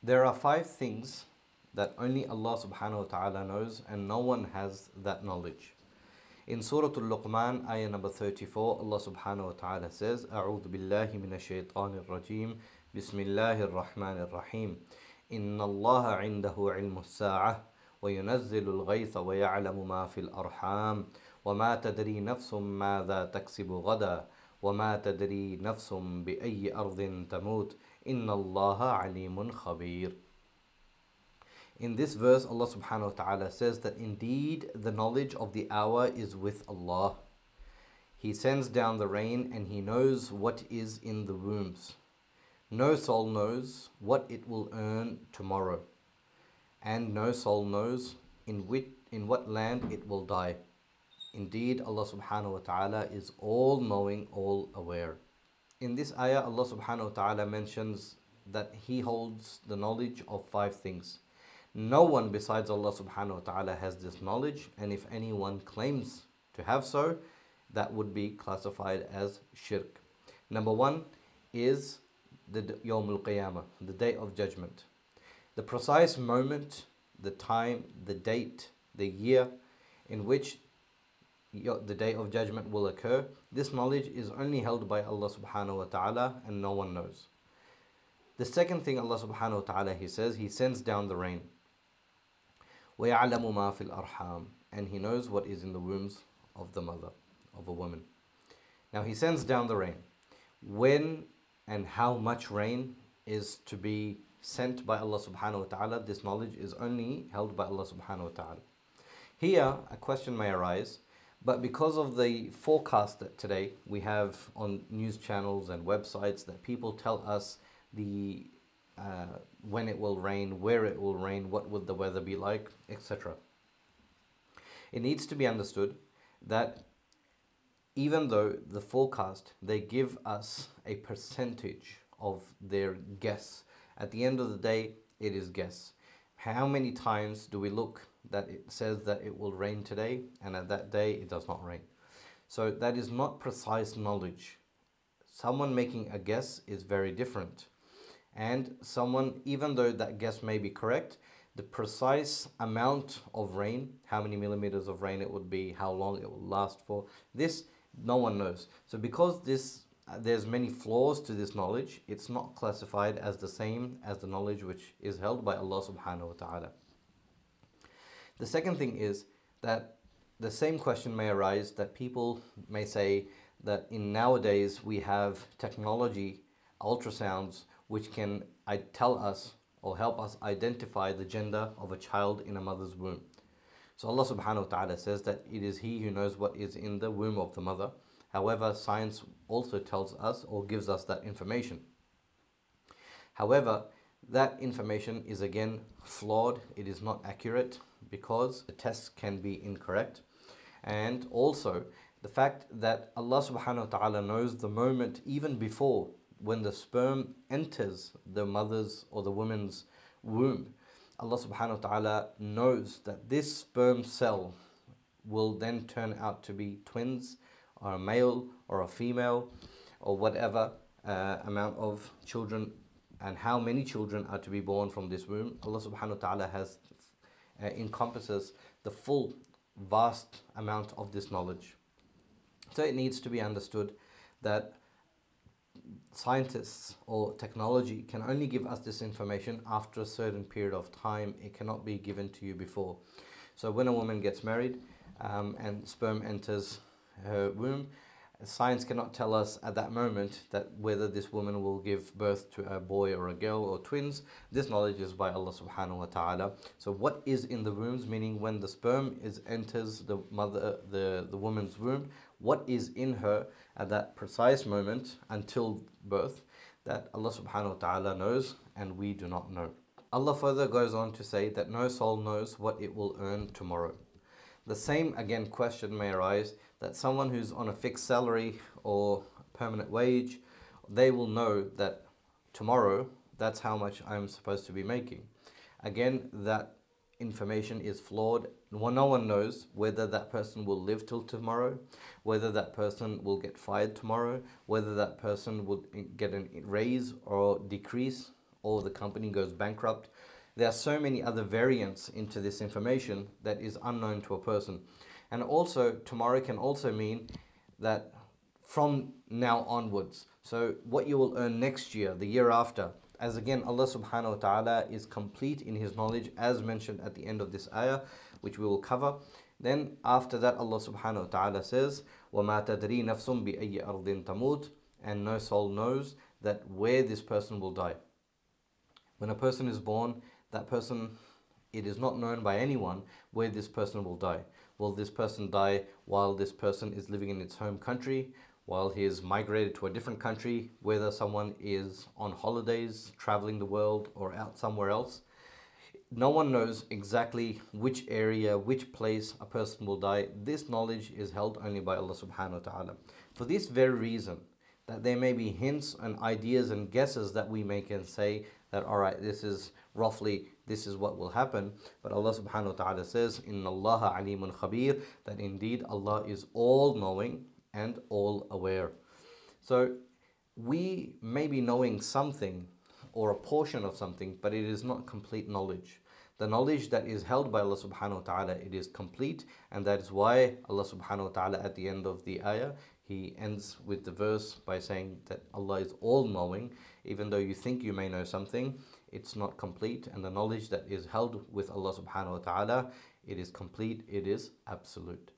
There are 5 things that only Allah subhanahu wa ta'ala knows, and no one has that knowledge. In Surah Al-Luqman, ayah number 34, Allah subhanahu wa ta'ala says, أعوذ بالله من الشيطان الرجيم بسم الله الرحمن الرحيم إن الله عنده علم الساعة وينزل الغيث ويعلم ما في الأرحام وما تدري نفس ماذا تكسب غدا وما تدري نفس بأي أرض تموت إن الله عليم خبير. In this verse, Allah subhanahu wa ta'ala says that indeed the knowledge of the hour is with Allah. He sends down the rain and He knows what is in the wombs. No soul knows what it will earn tomorrow, and no soul knows in what land it will die. Indeed, Allah subhanahu wa ta'ala is all knowing, all aware. In this ayah, Allah subhanahu wa ta'ala mentions that He holds the knowledge of 5 things. No one besides Allah subhanahu wa ta'ala has this knowledge, and if anyone claims to have so, that would be classified as shirk. Number 1 is the Yawmul Qiyamah, the Day of Judgment. The precise moment, the time, the date, the year in which the Day of Judgment will occur, this knowledge is only held by Allah subhanahu wa ta'ala, and no one knows. The second thing Allah subhanahu wa ta'ala, He says, He sends down the rain. وَيَعْلَمُ مَا فِي الْأَرْحَامِ, and He knows what is in the wombs of the mother, of a woman. Now He sends down the rain. When and how much rain is to be sent by Allah subhanahu wa ta'ala, this knowledge is only held by Allah subhanahu wa ta'ala. Here, a question may arise, but because of the forecast that today we have on news channels and websites, that people tell us the when it will rain, where it will rain, what would the weather be like, etc. It needs to be understood that even though the forecast, they give us a percentage of their guess, at the end of the day, it is guess. How many times do we look that it says that it will rain today, and at that day it does not rain? So that is not precise knowledge. Someone making a guess is very different. And someone, even though that guess may be correct, the precise amount of rain, how many millimeters of rain it would be, how long it will last for, this no one knows. So because there's many flaws to this knowledge, it's not classified as the same as the knowledge which is held by Allah subhanahu wa ta'ala. The second thing is that the same question may arise, that people may say that in nowadays we have technology, ultrasounds, which can tell us or help us identify the gender of a child in a mother's womb. So Allah subhanahu wa ta'ala says that it is He who knows what is in the womb of the mother. However, science also tells us or gives us that information. However, that information is again flawed. It is not accurate because the tests can be incorrect. And also the fact that Allah subhanahu wa ta'ala knows the moment even before when the sperm enters the mother's or the woman's womb. Allah subhanahu wa ta'ala knows that this sperm cell will then turn out to be twins, or a male or a female, or whatever amount of children, and how many children are to be born from this womb. Allah subhanahu wa ta'ala has encompasses the full vast amount of this knowledge. So it needs to be understood that scientists or technology can only give us this information after a certain period of time. It cannot be given to you before. So when a woman gets married and sperm enters her womb, science cannot tell us at that moment that whether this woman will give birth to a boy or a girl or twins. This knowledge is by Allah subhanahu wa ta'ala. So what is in the wombs, meaning when the sperm enters the mother, the woman's womb, what is in her at that precise moment until birth, that Allah subhanahu wa ta'ala knows and we do not know. Allah further goes on to say that no soul knows what it will earn tomorrow. The same again question may arise, that someone who's on a fixed salary or permanent wage, they will know that tomorrow that's how much I'm supposed to be making. Again, that information is flawed. No one knows whether that person will live till tomorrow, whether that person will get fired tomorrow, whether that person will get a raise or decrease. or the company goes bankrupt. There are so many other variants into this information that is unknown to a person. And also, tomorrow can also mean that from now onwards. So what you will earn next year, the year after, as again Allah subhanahu wa ta'ala is complete in His knowledge, as mentioned at the end of this ayah, which we will cover. Then after that Allah subhanahu wa ta'ala says, وَمَا تَدْرِي نَفْسٌ بِأَيِّ أَرْضٍ تَمُوتُ, and no soul knows that where this person will die. When a person is born, that person, it is not known by anyone where this person will die. Will this person die while this person is living in its home country, while he is migrated to a different country, whether someone is on holidays, traveling the world, or out somewhere else? No one knows exactly which area, which place a person will die. This knowledge is held only by Allah subhanahu wa ta'ala. For this very reason, that there may be hints and ideas and guesses that we make and say that, all right, this is roughly, this is what will happen. But Allah subhanahu wa ta'ala says, Inna Allaha alimun khabir, that indeed Allah is all knowing and all aware. So we may be knowing something or a portion of something, but it is not complete knowledge. The knowledge that is held by Allah subhanahu wa ta'ala, it is complete, and that is why Allah subhanahu wa ta'ala at the end of the ayah, He ends with the verse by saying that Allah is all knowing. Even though you think you may know something, it's not complete, and the knowledge that is held with Allah subhanahu wa ta'ala, it is complete, it is absolute.